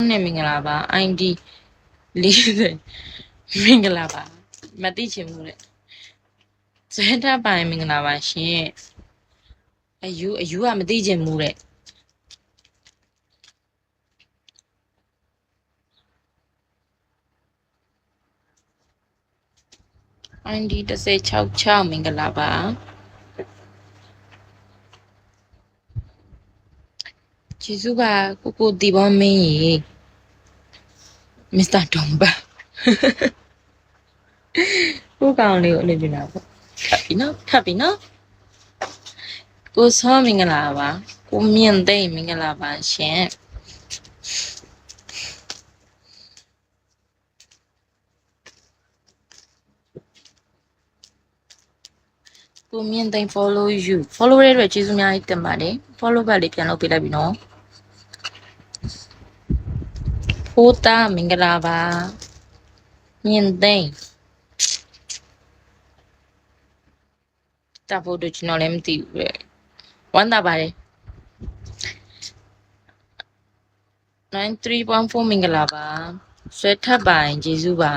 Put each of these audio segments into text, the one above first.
နဲ့မင်္ဂလာပါ ID 40မင်္ဂလာပါမသိချင်ဘူးလေဇွဲထားပိုင်မင်္ဂလာပါရှင်အယူကမသိချင်ဘူးတဲ့ID 166မင်္ဂလာပါကျေးဇူးပါကိုတီဘောမင်းရေမစ္စတာဒေါန်ဘာကိုကောင်လေးကိုအလုပ်ပြတာပေါ့ထပ်ပြီနော်ကိုစောမင်္ဂလာပါကိုမြင့်သိမ့်မင်္ဂလာပါရှင်ကိုမြင့်သိမ့် follow you follow ရတဲ့ကျေးဇူးများကြီးတင်ပါတယ် follow back လေးပြန်လုပ်ပေးလိုက်ပြီနော်ဖိုးသားမင်္ဂလာပါမြင့်သိမ့်တာဖို့တို့ကျွန်တော်လည်းမသိဘူးလေဝမ်းသာပါတယ်93.4မင်္ဂလာပါဆွဲထပ်ပိုင်ကျေးဇူးပါ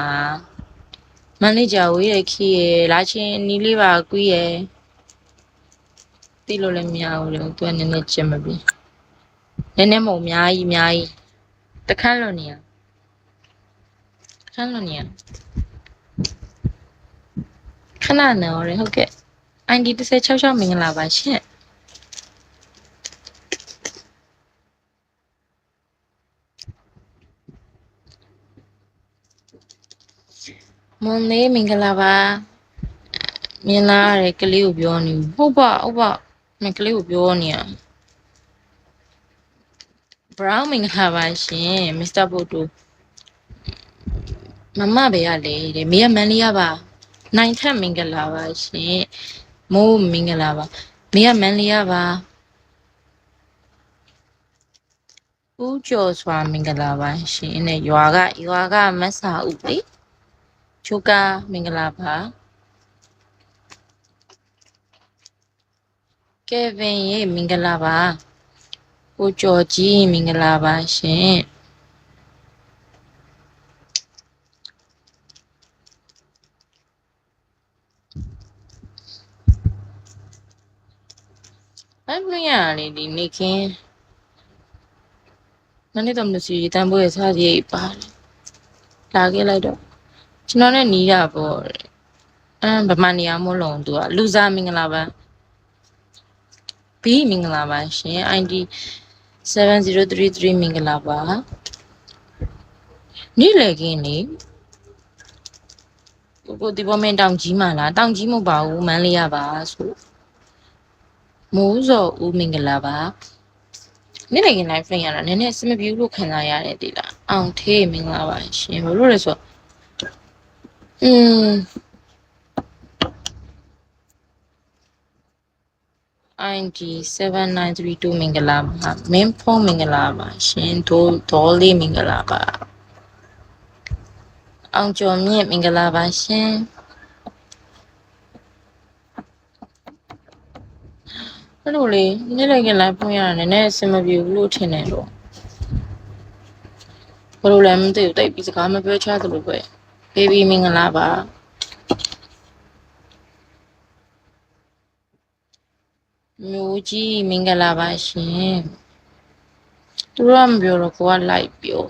မန်နေဂျာဝေးရခီးရလာချင်းနီးလေးပါကွီးရသိလို့လည်းမရဘူးလေသူကနည်းနည်းချင်မပြီနည်းနည်းမဟုတ်အများကြီးတခန်းလို့နေရခဏနော်ရဟုတ်ကဲ့ ID 166မင်္ဂလာပါရှင်မွန်လေးမင်္ဂလာပါမြင်လာရကလေးကိုပြောနေဟုတ်ပါမကလေးကိုပြောနေရ brown မင်္ဂလာပါရှင်မစ္စတာဘိုတိုမမပဲရလေတဲ့မေကမန်လေးရပါနိုင်ထက်မင်္ဂလာပါရှင်မိုးမင်္ဂလာပါမေကမန်လေးရပါဦးကျော်စွာမင်္ဂလာပါရှင်နဲ့ရွာကမဆာဦးလေချိုကာမင်္ဂလာပါကယ်ဗင်ရေမင်္ဂလာပါကိုကျော်ကြီးမင်္ဂလာပါရှင်အဲ့မရလေဒီနေခင်းမနေ့တော့မလို့စီတန်ဖိုးရဲ့စားကြီးပါတယ်လာခဲ့လိုက်တော့ကျွန်တော်နဲ့နီးတာပေါ့ဗမာနေရာမို့လုံးသူကလူစားမင်္ဂလာပါဘီမင်္ဂလာပါရှင် ID 7033မင်္ဂလာပါနေ့လေခင်းနေကိုဒီပေါ်မင်းတောင်ကြီးမှလားတောင်ကြီးမဟုတ်ပါဘူးမန်းလေးရပါဆိုမိုးစော်ဦးမင်္ဂလာပါနေ့လေခင်း live ရတာနည်းနည်းအဆင်မပြေလို့ခံစားရတယ်ဒီလားအောင်ထေးမင်္ဂလာပါရှင်ဘလို့လဲဆိုIG 7932မင်္ဂလာပါမင်းဖုန်းမင်္ဂလာပါရှင်ဒေါ်လေးမင်္ဂလာပါအောင်ကျော်မြင့်မင်္ဂလာပါရှင်အဲ့လိုလေနေ့လည်းကလိုက်ဖွင့်ရတယ်နည်းနည်းအဆင်မပြေဘူးလို့ထင်တယ်တော့ဘယ်လိုလဲမသိဘူးတိတ်ပြီးစကားမပြောချသလိုပဲဘေဘီမင်္ဂလာပါမျိုးကြီးမင်္ဂလာပါရှင်သူတို့ကမပြောတော့ကိုကလိုက်ပြော